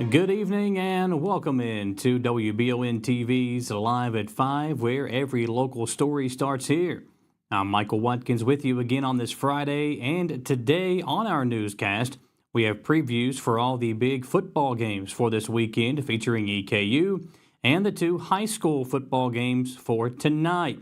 Good evening and welcome in to WBON TV's Live at 5, where every local story starts here. I'm Michael Watkins with you again on this Friday, and today on our newscast, we have previews for all the big football games for this weekend featuring EKU and the two high school football games for tonight.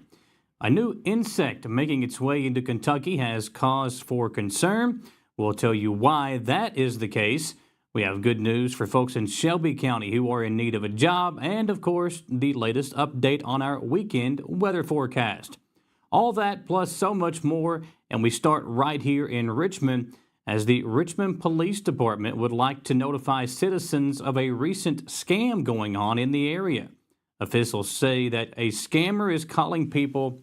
A new insect making its way into Kentucky has cause for concern. We'll tell you why that is the case. We have good news for folks in Shelby County who are in need of a job, and of course, the latest update on our weekend weather forecast. All that plus so much more, and we start right here in Richmond as the Richmond Police Department would like to notify citizens of a recent scam going on in the area. Officials say that a scammer is calling people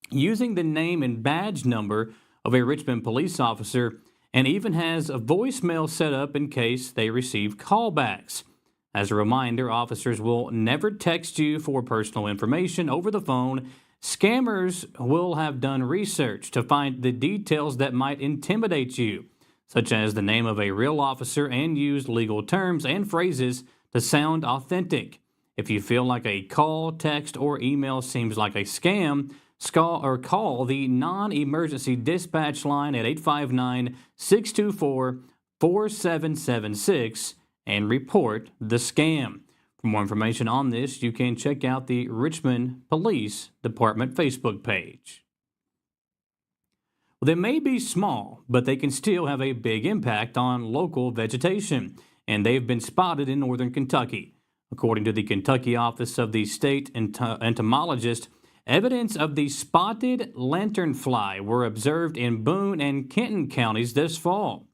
using the name and badge number of a Richmond police officer and even has a voicemail set up in case they receive callbacks. As a reminder, officers will never text you for personal information over the phone. Scammers will have done research to find the details that might intimidate you, such as the name of a real officer, and use legal terms and phrases to sound authentic. If you feel like a call, text, or email seems like a scam, call the non-emergency dispatch line at 859-624-4776 and report the scam. For more information on this, you can check out the Richmond Police Department Facebook page. Well, they may be small, but they can still have a big impact on local vegetation, and they've been spotted in northern Kentucky. According to the Kentucky Office of the State Entomologist, evidence of the spotted lanternfly were observed in Boone and Kenton counties this fall.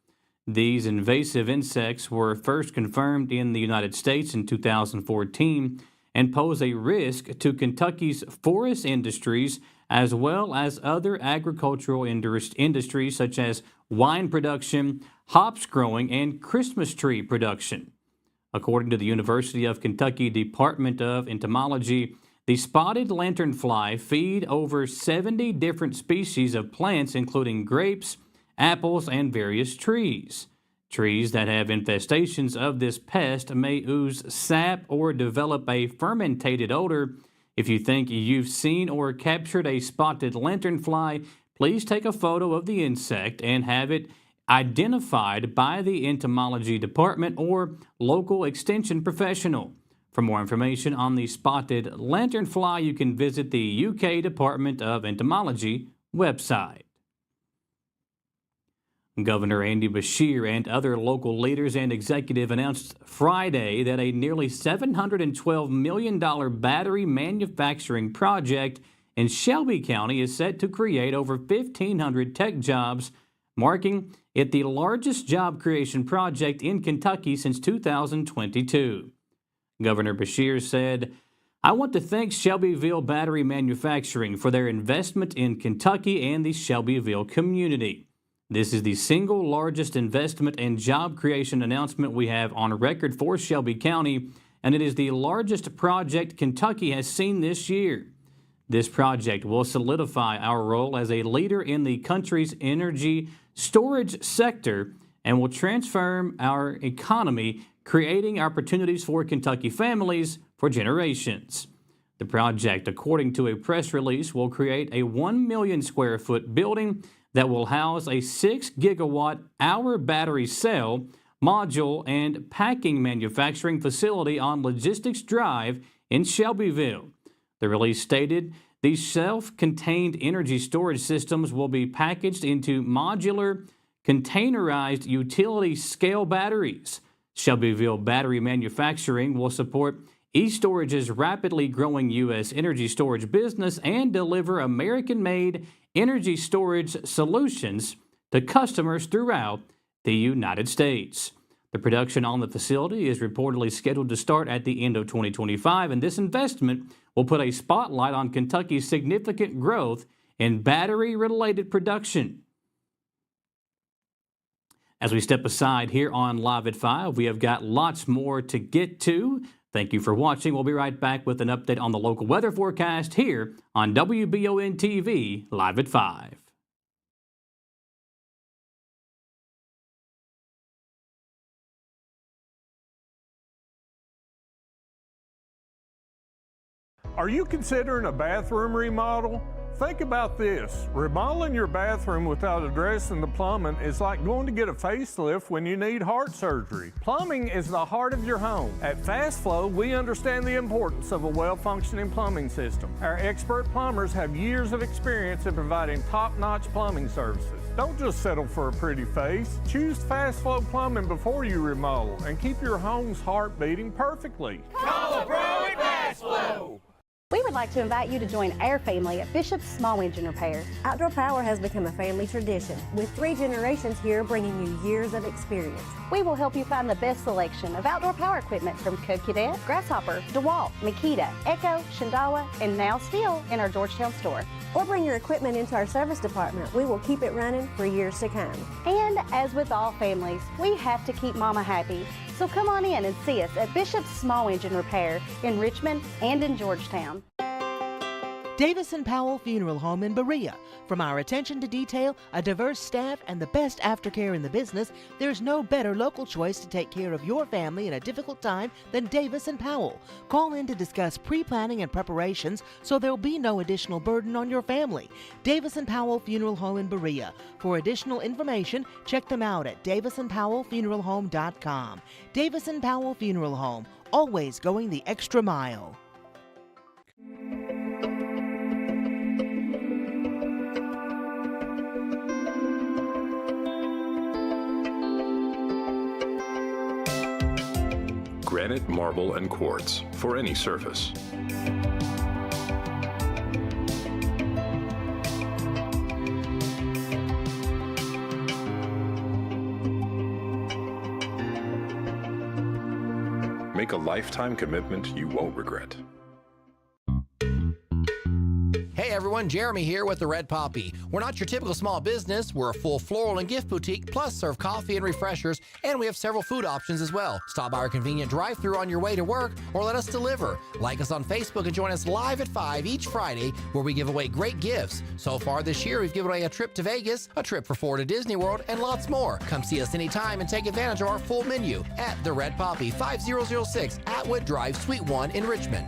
These invasive insects were first confirmed in the United States in 2014 and pose a risk to Kentucky's forest industries as well as other agricultural industries such as wine production, hops growing, and Christmas tree production. According to the University of Kentucky Department of Entomology, the spotted lanternfly feed over 70 different species of plants, including grapes, apples, and various trees. Trees that have infestations of this pest may ooze sap or develop a fermented odor. If you think you've seen or captured a spotted lanternfly, please take a photo of the insect and have it identified by the entomology department or local extension professional. For more information on the spotted lanternfly, you can visit the UK Department of Entomology website. Governor Andy Beshear and other local leaders and executives announced Friday that a nearly $712 million battery manufacturing project in Shelby County is set to create over 1,500 tech jobs, marking it the largest job creation project in Kentucky since 2022. Governor Beshear said, "I want to thank Shelbyville Battery Manufacturing for their investment in Kentucky and the Shelbyville community. This is the single largest investment and job creation announcement we have on record for Shelby County, and it is the largest project Kentucky has seen this year. This project will solidify our role as a leader in the country's energy storage sector and will transform our economy, creating opportunities for Kentucky families for generations. The project, according to a press release, will create a 1 million square foot building that will house a 6 gigawatt hour battery cell, module, and packing manufacturing facility on Logistics Drive in Shelbyville." The release stated, "These self-contained energy storage systems will be packaged into modular, containerized utility-scale batteries. Shelbyville Battery Manufacturing will support eStorage's rapidly growing U.S. energy storage business and deliver American-made energy storage solutions to customers throughout the United States." The production on the facility is reportedly scheduled to start at the end of 2025, and this investment will put a spotlight on Kentucky's significant growth in battery-related production. As we step aside here on Live at 5, we have got lots more to get to. Thank you for watching. We'll be right back with an update on the local weather forecast here on WBON TV Live at 5. Are you considering a bathroom remodel? Think about this. Remodeling your bathroom without addressing the plumbing is like going to get a facelift when you need heart surgery. Plumbing is the heart of your home. At Fast Flow, we understand the importance of a well-functioning plumbing system. Our expert plumbers have years of experience in providing top-notch plumbing services. Don't just settle for a pretty face. Choose Fast Flow Plumbing before you remodel and keep your home's heart beating perfectly. Call a pro at Fast Flow. We would like to invite you to join our family at Bishop's Small Engine Repair. Outdoor Power has become a family tradition, with 3 generations here bringing you years of experience. We will help you find the best selection of outdoor power equipment from Co-Cadet, Grasshopper, DeWalt, Makita, Echo, Shindawa, and now still in our Georgetown store. Or bring your equipment into our service department. We will keep it running for years to come. And as with all families, we have to keep Mama happy. So come on in and see us at Bishop's Small Engine Repair in Richmond and in Georgetown. Davis & Powell Funeral Home in Berea. From our attention to detail, a diverse staff, and the best aftercare in the business, there's no better local choice to take care of your family in a difficult time than Davis & Powell. Call in to discuss pre-planning and preparations so there'll be no additional burden on your family. Davis & Powell Funeral Home in Berea. For additional information, check them out at davisandpowellfuneralhome.com. Davis & Powell Funeral Home, always going the extra mile. Granite, marble, and quartz for any surface. Make a lifetime commitment you won't regret. Hey everyone, Jeremy here with the Red Poppy. We're not your typical small business. We're a full floral and gift boutique, plus serve coffee and refreshers, and we have several food options as well. Stop by our convenient drive-thru on your way to work or let us deliver. Like us on Facebook and join us live at 5 each Friday where we give away great gifts. So far this year, we've given away a trip to Vegas, a trip for 4 to Disney World, and lots more. Come see us anytime and take advantage of our full menu at the Red Poppy, 5006 Atwood Drive, Suite 1 in Richmond.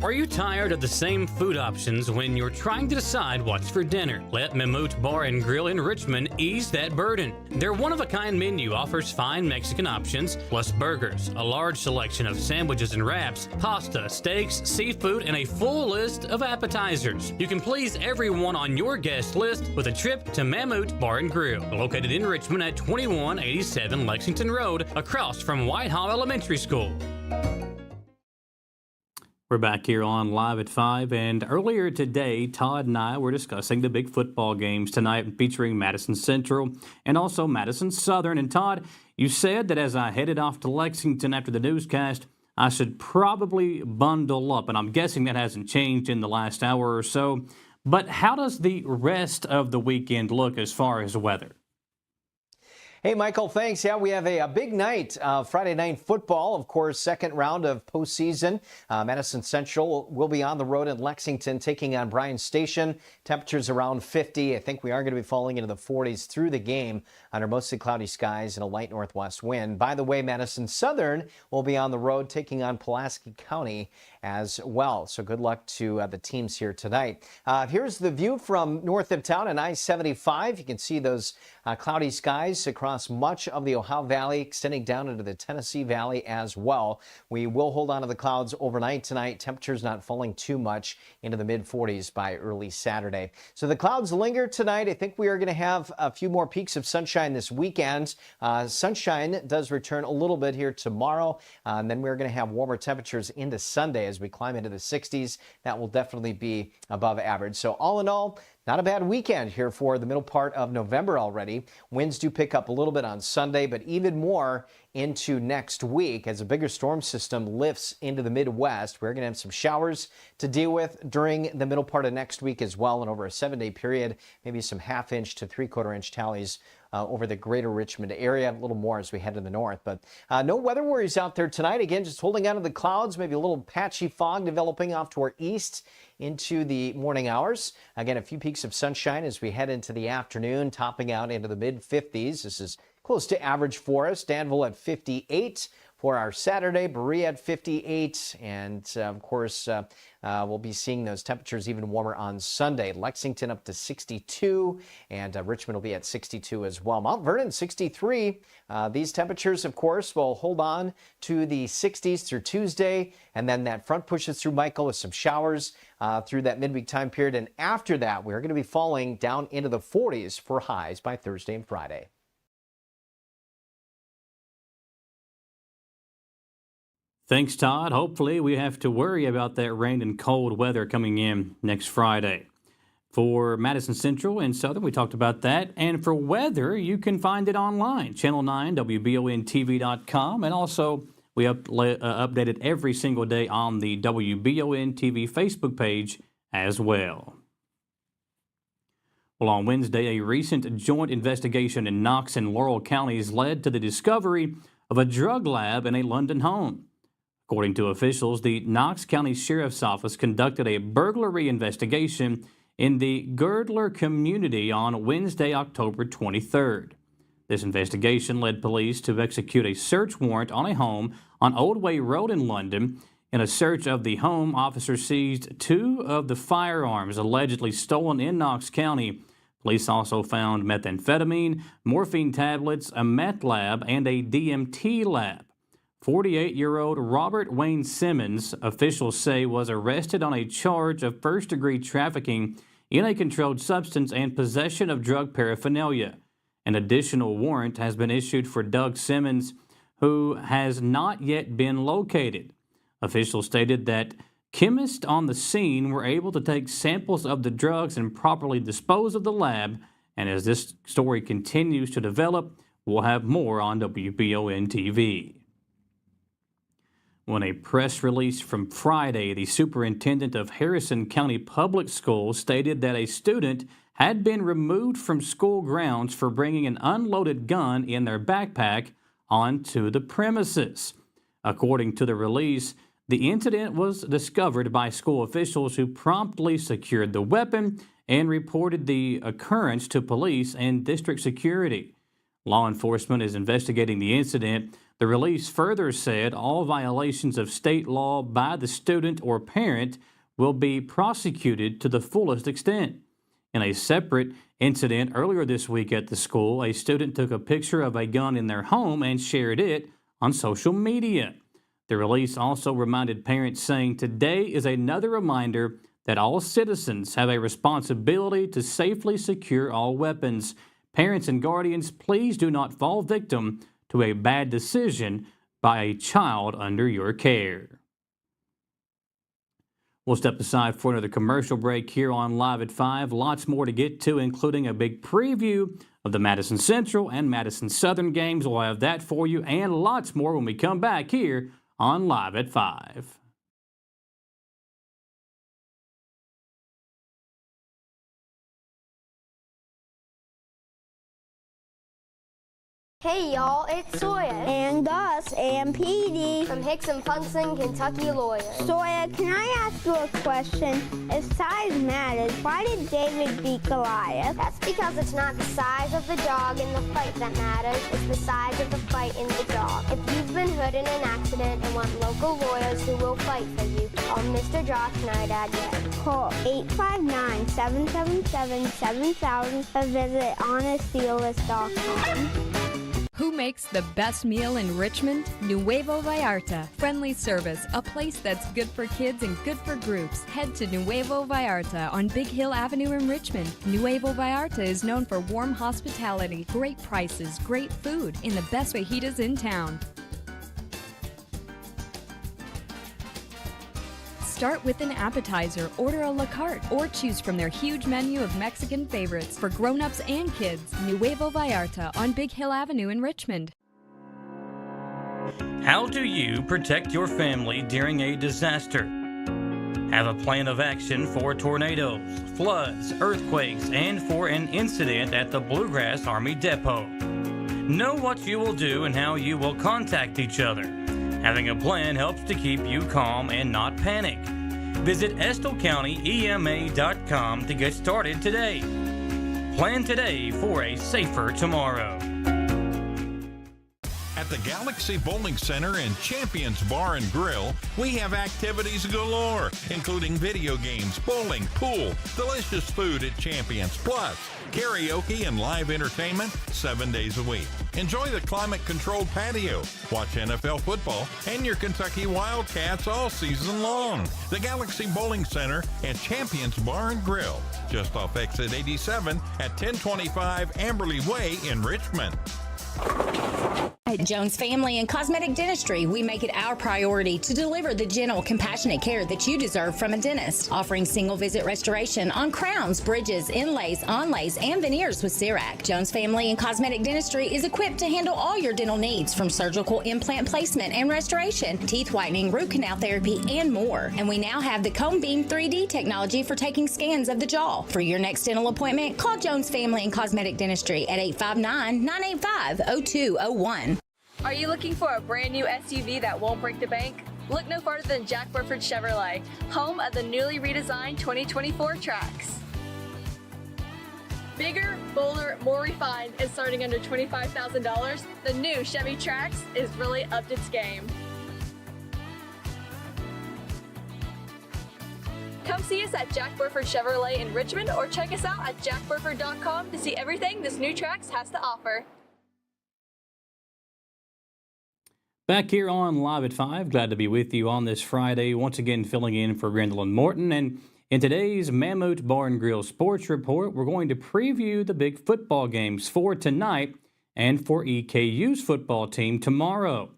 Are you tired of the same food options when you're trying to decide what's for dinner? Let Mammut Bar and Grill in Richmond ease that burden. Their one-of-a-kind menu offers fine Mexican options, plus burgers, a large selection of sandwiches and wraps, pasta, steaks, seafood, and a full list of appetizers. You can please everyone on your guest list with a trip to Mammut Bar and Grill, located in Richmond at 2187 Lexington Road, across from Whitehall Elementary School. We're back here on Live at 5, and earlier today, Todd and I were discussing the big football games tonight featuring Madison Central and also Madison Southern. And Todd, you said that as I headed off to Lexington after the newscast, I should probably bundle up, and I'm guessing that hasn't changed in the last hour or so. But how does the rest of the weekend look as far as weather? Hey, Michael, thanks. Yeah, we have a big night, Friday night football, of course, second round of postseason. Madison Central will be on the road in Lexington taking on Bryan Station. Temperatures around 50. I think we are going to be falling into the 40s through the game under mostly cloudy skies and a light northwest wind. By the way, Madison Southern will be on the road taking on Pulaski County as well. So good luck to the teams here tonight. Here's the view from north of town on I-75. You can see those cloudy skies across much of the Ohio Valley, extending down into the Tennessee Valley as well. We will hold on to the clouds overnight tonight. Temperatures not falling too much into the mid-40s by early Saturday. So the clouds linger tonight. I think we are going to have a few more peaks of sunshine this weekend. Sunshine does return a little bit here tomorrow, and then we're going to have warmer temperatures into Sunday as we climb into the 60s. That will definitely be above average. So all in all, not a bad weekend here for the middle part of November already. Winds do pick up a little bit on Sunday, but even more into next week as a bigger storm system lifts into the Midwest. We're going to have some showers to deal with during the middle part of next week as well, and over a 7-day period, maybe some half-inch to 3/4-inch tallies over the greater Richmond area, a little more as we head to the north. But no weather worries out there tonight. Again, just holding on to the clouds, maybe a little patchy fog developing off to our east into the morning hours. Again, a few peaks of sunshine as we head into the afternoon, topping out into the mid-50s. This is close to average for us. Danville at 58 for our Saturday. Berea at 58, and of course, we'll be seeing those temperatures even warmer on Sunday. Lexington up to 62, and Richmond will be at 62 as well. Mount Vernon 63. These temperatures, of course, will hold on to the 60s through Tuesday, and then that front pushes through Michael with some showers through that midweek time period. And after that, we're going to be falling down into the 40s for highs by Thursday and Friday. Thanks, Todd. Hopefully we have to worry about that rain and cold weather coming in next Friday. For Madison Central and Southern, we talked about that. And for weather, you can find it online, Channel 9, WBONTV.com. And also, we updated every single day on the WBON TV Facebook page as well. Well, on Wednesday, a recent joint investigation in Knox and Laurel counties led to the discovery of a drug lab in a London home. According to officials, the Knox County Sheriff's Office conducted a burglary investigation in the Girdler community on Wednesday, October 23rd. This investigation led police to execute a search warrant on a home on Old Way Road in London. In a search of the home, officers seized 2 of the firearms allegedly stolen in Knox County. Police also found methamphetamine, morphine tablets, a meth lab, and a DMT lab. 48-year-old Robert Wayne Simmons, officials say, was arrested on a charge of first-degree trafficking in a controlled substance and possession of drug paraphernalia. An additional warrant has been issued for Doug Simmons, who has not yet been located. Officials stated that chemists on the scene were able to take samples of the drugs and properly dispose of the lab. And as this story continues to develop, we'll have more on WBON TV. When a press release from Friday, the superintendent of Harrison County Public Schools stated that a student had been removed from school grounds for bringing an unloaded gun in their backpack onto the premises. According to the release, the incident was discovered by school officials who promptly secured the weapon and reported the occurrence to police and district security. Law enforcement is investigating the incident. The release further said all violations of state law by the student or parent will be prosecuted to the fullest extent. In a separate incident earlier this week at the school, a student took a picture of a gun in their home and shared it on social media. The release also reminded parents, saying, "Today is another reminder that all citizens have a responsibility to safely secure all weapons. Parents and guardians, please do not fall victim to a bad decision by a child under your care." We'll step aside for another commercial break here on Live at 5. Lots more to get to, including a big preview of the Madison Central and Madison Southern games. We'll have that for you and lots more when we come back here on Live at 5. Hey y'all, it's Sawyer. And Gus and Petey. From Hicks and Punson, Kentucky lawyers. Sawyer, can I ask you a question? If size matters, why did David beat Goliath? That's because it's not the size of the dog in the fight that matters, it's the size of the fight in the dog. If you've been hurt in an accident and want local lawyers who will fight for you, call Mr. Josh Nidad yet. Call 859-777-7000 or visit honestdealers.com. Who makes the best meal in Richmond? Nuevo Vallarta. Friendly service, a place that's good for kids and good for groups. Head to Nuevo Vallarta on Big Hill Avenue in Richmond. Nuevo Vallarta is known for warm hospitality, great prices, great food, and the best fajitas in town. Start with an appetizer, order a la carte, or choose from their huge menu of Mexican favorites for grown-ups and kids. Nuevo Vallarta on Big Hill Avenue in Richmond. How do you protect your family during a disaster? Have a plan of action for tornadoes, floods, earthquakes, and for an incident at the Bluegrass Army Depot. Know what you will do and how you will contact each other. Having a plan helps to keep you calm and not panic. Visit EstleCountyEMA.com to get started today. Plan today for a safer tomorrow. At At the Galaxy Bowling Center and Champions Bar and Grill, we have activities galore, including video games, bowling, pool, delicious food at Champions, plus karaoke and live entertainment 7 days a week. Enjoy the climate-controlled patio, watch NFL football, and your Kentucky Wildcats all season long. The Galaxy Bowling Center and Champions Bar and Grill, just off exit 87 at 1025 Amberley Way in Richmond. At Jones Family and Cosmetic Dentistry, we make it our priority to deliver the gentle, compassionate care that you deserve from a dentist. Offering single-visit restoration on crowns, bridges, inlays, onlays, and veneers with CERAC. Jones Family and Cosmetic Dentistry is equipped to handle all your dental needs, from surgical implant placement and restoration, teeth whitening, root canal therapy, and more. And we now have the Cone Beam 3D technology for taking scans of the jaw. For your next dental appointment, call Jones Family and Cosmetic Dentistry at 859-985-0201. Are you looking for a brand new SUV that won't break the bank? Look no farther than Jack Burford Chevrolet, home of the newly redesigned 2024 Trax. Bigger, bolder, more refined, and starting under $25,000, the new Chevy Trax is really upped its game. Come see us at Jack Burford Chevrolet in Richmond, or check us out at jackburford.com to see everything this new Trax has to offer. Back here on Live at 5, glad to be with you on this Friday, once again filling in for Gwendolyn Morton. And in today's Mammoth Bar and Grill Sports Report, we're going to preview the big football games for tonight and for EKU's football team tomorrow.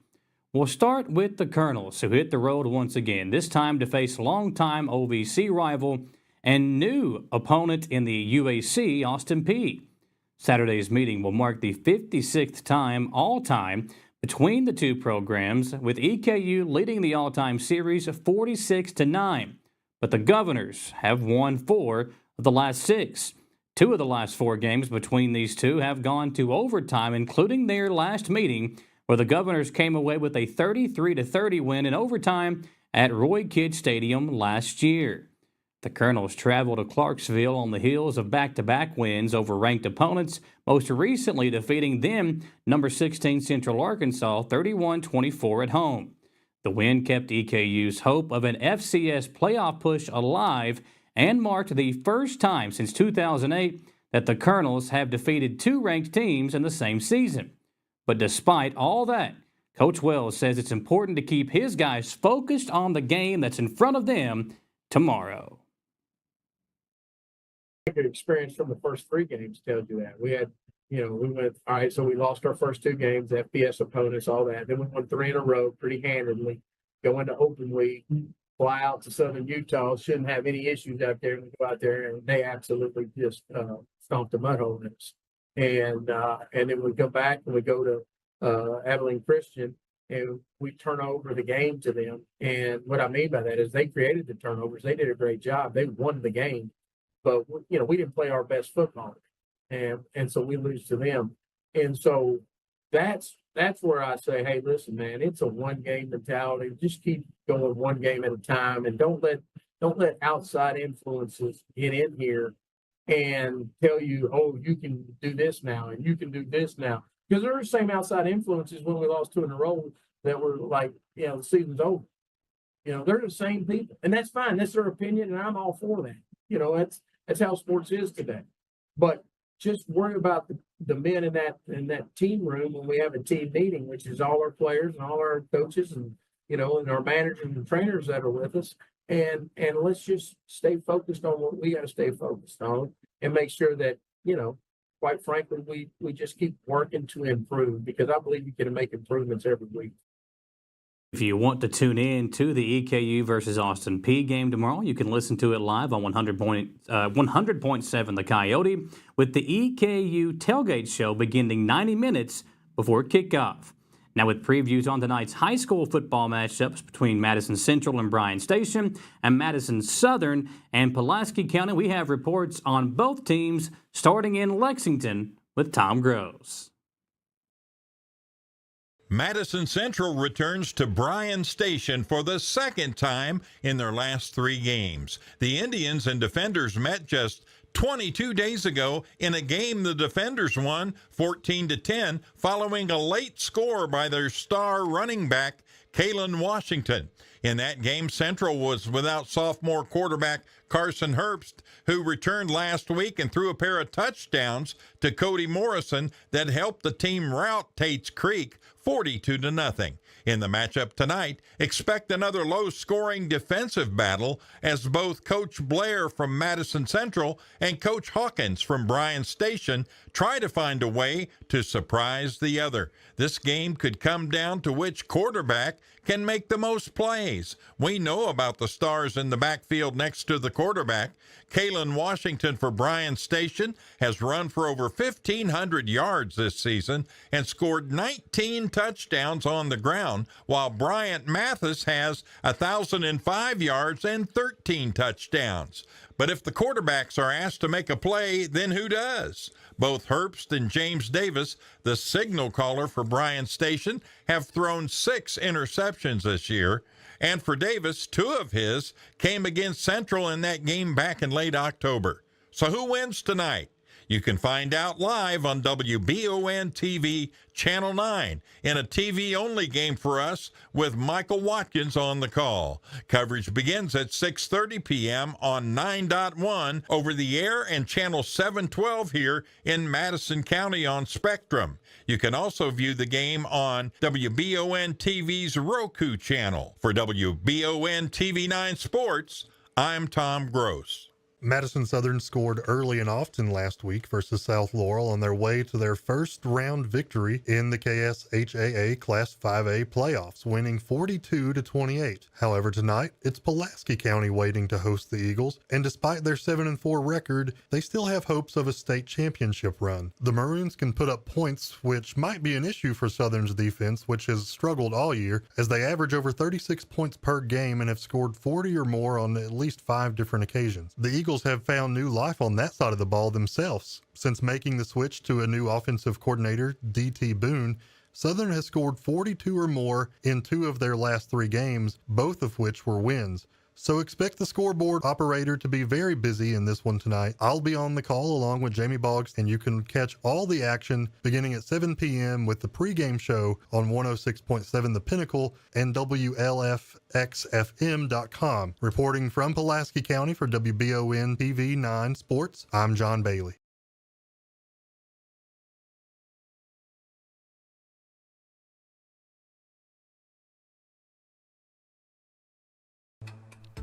We'll start with the Colonels, who hit the road once again, this time to face longtime OVC rival and new opponent in the UAC, Austin Peay. Saturday's meeting will mark the 56th time all-time between the two programs, with EKU leading the all-time series 46-9. But the Governors have won 4 of the last 6. 2 of the last 4 games between these two have gone to overtime, including their last meeting, where the Governors came away with a 33-30 win in overtime at Roy Kidd Stadium last year. The Colonels travel to Clarksville on the heels of back-to-back wins over ranked opponents, most recently defeating them, number 16 Central Arkansas, 31-24 at home. The win kept EKU's hope of an FCS playoff push alive and marked the first time since 2008 that the Colonels have defeated 2 ranked teams in the same season. But despite all that, Coach Wells says it's important to keep his guys focused on the game that's in front of them tomorrow. Good experience from the first 3 games tells you that. We had, we went, all right, so we lost our first 2 games, FBS opponents, all that. Then we won 3 in a row pretty handedly. Go into open week, fly out to Southern Utah, shouldn't have any issues out there. We go out there and they absolutely just stomped the mud hole in us. And then we go back and we go to Abilene Christian and we turn over the game to them. And what I mean by that is they created the turnovers. They did a great job. They won the game. But, we didn't play our best football, and so we lose to them. And so that's where I say, hey, listen, man, it's a one-game mentality. Just keep going one game at a time, and don't let outside influences get in here and tell you, oh, you can do this now, and you can do this now. Because there are the same outside influences when we lost 2 in a row that were like, the season's over. They're the same people, and that's fine. That's their opinion, and I'm all for that. That's how sports is today. But just worry about the men in that team room when we have a team meeting, which is all our players and all our coaches and and our managers and trainers that are with us. And let's just stay focused on what we got to stay focused on and make sure that, quite frankly, we just keep working to improve, because I believe you can make improvements every week. If you want to tune in to the EKU versus Austin Peay game tomorrow, you can listen to it live on 100.7 The Coyote, with the EKU tailgate show beginning 90 minutes before kickoff. Now, with previews on tonight's high school football matchups between Madison Central and Bryan Station, and Madison Southern and Pulaski County, we have reports on both teams starting in Lexington with Tom Groves. Madison Central returns to Bryan Station for the second time in their last 3 games. The Indians and Defenders met just 22 days ago in a game the Defenders won 14-10 following a late score by their star running back, Kalen Washington. In that game, Central was without sophomore quarterback Carson Herbst, who returned last week and threw a pair of touchdowns to Cody Morrison that helped the team rout Tate's Creek 42-0. In the matchup tonight, expect another low-scoring defensive battle as both Coach Blair from Madison Central and Coach Hawkins from Bryan Station try to find a way to surprise the other. This game could come down to which quarterback can make the most plays. We know about the stars in the backfield next to the quarterback. Kalen Washington for Bryan Station has run for over 1,500 yards this season and scored 19 touchdowns on the ground, while Bryant Mathis has 1,005 yards and 13 touchdowns. But if the quarterbacks are asked to make a play, then who does? Both Herbst and James Davis, the signal caller for Bryan Station, have thrown 6 interceptions this year. And for Davis, 2 of his came against Central in that game back in late October. So who wins tonight? You can find out live on WBON TV Channel 9 in a TV-only game for us with Michael Watkins on the call. Coverage begins at 6:30 p.m. on 9.1 over the air and Channel 712 here in Madison County on Spectrum. You can also view the game on WBON TV's Roku channel. For WBON TV 9 Sports, I'm Tom Gross. Madison Southern scored early and often last week versus South Laurel on their way to their first round victory in the KSHAA Class 5A playoffs, winning 42-28. However, tonight, it's Pulaski County waiting to host the Eagles, and despite their 7-4 record, they still have hopes of a state championship run. The Maroons can put up points, which might be an issue for Southern's defense, which has struggled all year, as they average over 36 points per game and have scored 40 or more on at least 5 different occasions. The Eagles have found new life on that side of the ball themselves. Since making the switch to a new offensive coordinator, D.T. Boone, Southern has scored 42 or more in 2 of their last 3 games, both of which were wins. So expect the scoreboard operator to be very busy in this one tonight. I'll be on the call along with Jamie Boggs, and you can catch all the action beginning at 7 p.m. with the pregame show on 106.7 The Pinnacle and WLFXFM.com. Reporting from Pulaski County for WBON TV 9 Sports, I'm John Bailey.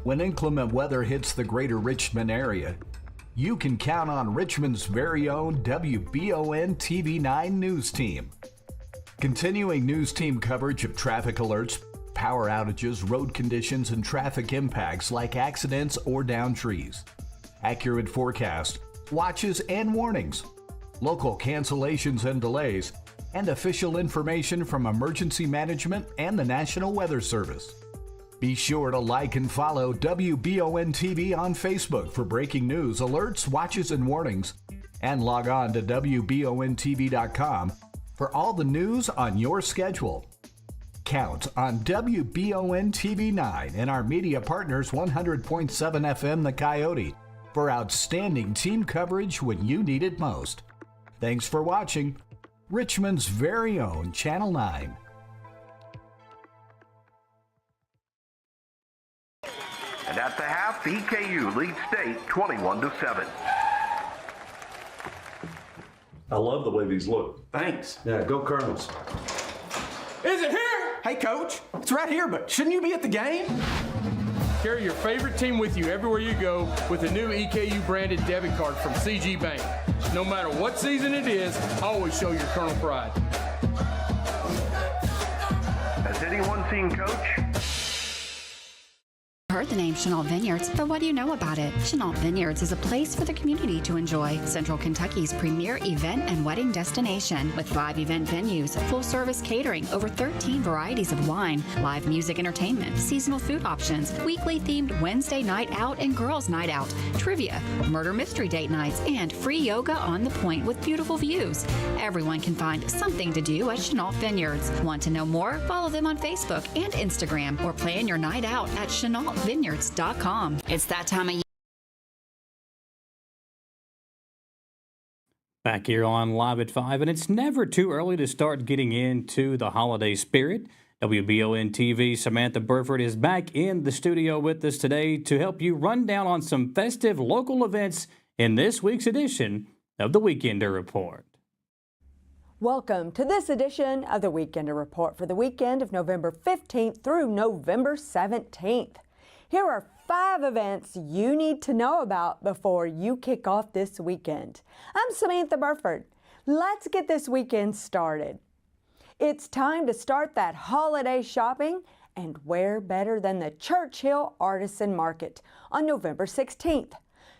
When inclement weather hits the greater Richmond area, you can count on Richmond's very own WBON TV 9 News Team. Continuing news team coverage of traffic alerts, power outages, road conditions, and traffic impacts like accidents or downed trees. Accurate forecast, watches and warnings, local cancellations and delays, and official information from emergency management and the National Weather Service. Be sure to like and follow WBON TV on Facebook for breaking news, alerts, watches, and warnings. And log on to WBONTV.com for all the news on your schedule. Count on WBON TV 9 and our media partners 100.7 FM The Coyote for outstanding team coverage when you need it most. Thanks for watching Richmond's very own Channel 9. And at the half, EKU leads state 21-7. I love the way these look. Thanks. Yeah, go Colonels. Is it here? Hey, Coach. It's right here, but shouldn't you be at the game? Carry your favorite team with you everywhere you go with the new EKU branded debit card from CG Bank. No matter what season it is, always show your Colonel pride. Has anyone seen Coach? Heard the name Chenault Vineyards, but what do you know about it? Chenault Vineyards is a place for the community to enjoy. Central Kentucky's premier event and wedding destination with 5 event venues, full-service catering, over 13 varieties of wine, live music entertainment, seasonal food options, weekly themed Wednesday night out and girls night out, trivia, murder mystery date nights, and free yoga on the point with beautiful views. Everyone can find something to do at Chenault Vineyards. Want to know more? Follow them on Facebook and Instagram or plan your night out at ChenaultVineyards.com. It's that time of year. Back here on Live at 5, and it's never too early to start getting into the holiday spirit. WBON TV Samantha Burford is back in the studio with us today to help you run down on some festive local events in this week's edition of the Weekender Report. Welcome to this edition of the Weekender Report for the weekend of November 15th through November 17th. Here are 5 events you need to know about before you kick off this weekend. I'm Samantha Burford. Let's get this weekend started. It's time to start that holiday shopping, and where better than the Churchill Artisan Market on November 16th.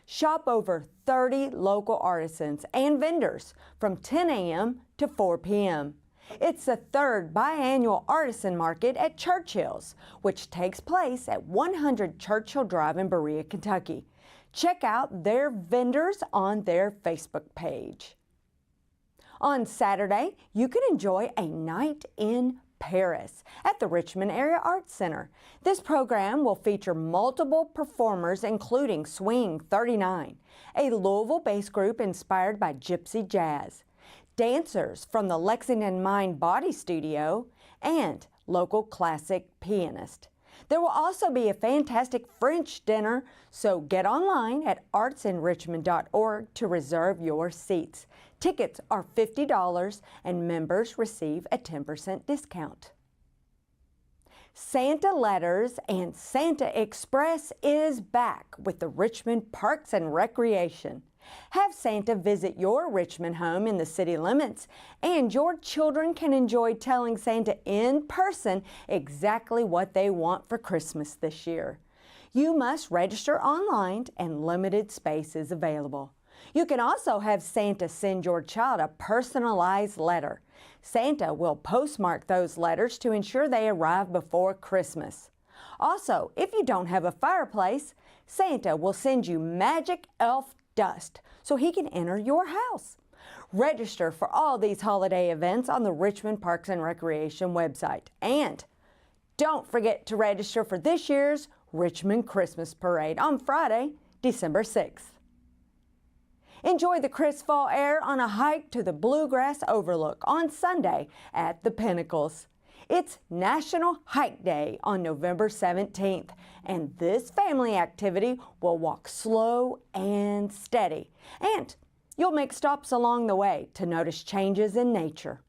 Shop over 30 local artisans and vendors from 10 a.m. to 4 p.m. It's the 3rd biannual artisan market at Churchill's, which takes place at 100 Churchill Drive in Berea, Kentucky. Check out their vendors on their Facebook page. On Saturday, you can enjoy a night in Paris at the Richmond Area Arts Center. This program will feature multiple performers including Swing 39, a Louisville-based group inspired by gypsy jazz, dancers from the Lexington Mind Body Studio, and local classic pianist. There will also be a fantastic French dinner, so get online at artsinrichmond.org to reserve your seats. Tickets are $50 and members receive a 10% discount. Santa Letters and Santa Express is back with the Richmond Parks and Recreation. Have Santa visit your Richmond home in the city limits, and your children can enjoy telling Santa in person exactly what they want for Christmas this year. You must register online and limited space is available. You can also have Santa send your child a personalized letter. Santa will postmark those letters to ensure they arrive before Christmas. Also, if you don't have a fireplace, Santa will send you magic elf dust so he can enter your house. Register for all these holiday events on the Richmond Parks and Recreation website. And don't forget to register for this year's Richmond Christmas Parade on Friday, December 6th. Enjoy the crisp fall air on a hike to the Bluegrass Overlook on Sunday at the Pinnacles. It's National Hike Day on November 17th, and this family activity will walk slow and steady, and you'll make stops along the way to notice changes in nature.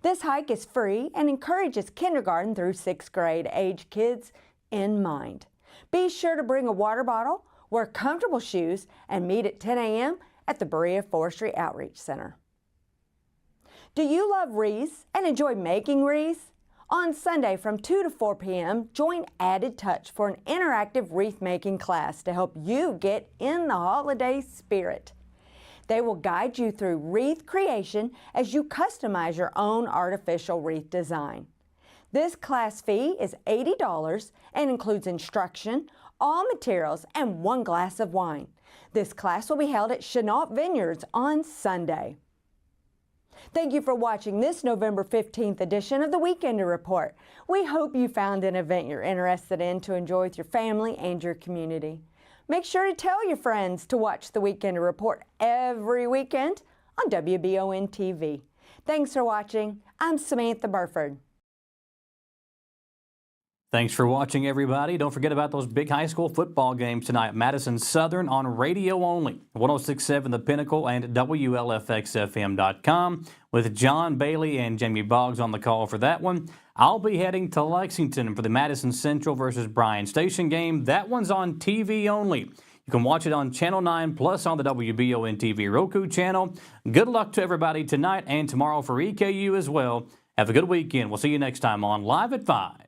This hike is free and encourages kindergarten through 6th grade age kids in mind. Be sure to bring a water bottle, wear comfortable shoes, and meet at 10 a.m. at the Berea Forestry Outreach Center. Do you love wreaths and enjoy making wreaths? On Sunday from 2 to 4 p.m., join Added Touch for an interactive wreath-making class to help you get in the holiday spirit. They will guide you through wreath creation as you customize your own artificial wreath design. This class fee is $80 and includes instruction, all materials, and 1 glass of wine. This class will be held at Chenault Vineyards on Sunday. Thank you for watching this November 15th edition of the Weekender Report. We hope you found an event you're interested in to enjoy with your family and your community. Make sure to tell your friends to watch the Weekender Report every weekend on WBON TV. Thanks for watching. I'm Samantha Burford. Thanks for watching, everybody. Don't forget about those big high school football games tonight. Madison Southern on radio only, 106.7 The Pinnacle and WLFXFM.com with John Bailey and Jamie Boggs on the call for that one. I'll be heading to Lexington for the Madison Central versus Bryan Station game. That one's on TV only. You can watch it on Channel 9 plus on the WBON TV Roku channel. Good luck to everybody tonight and tomorrow for EKU as well. Have a good weekend. We'll see you next time on Live at 5.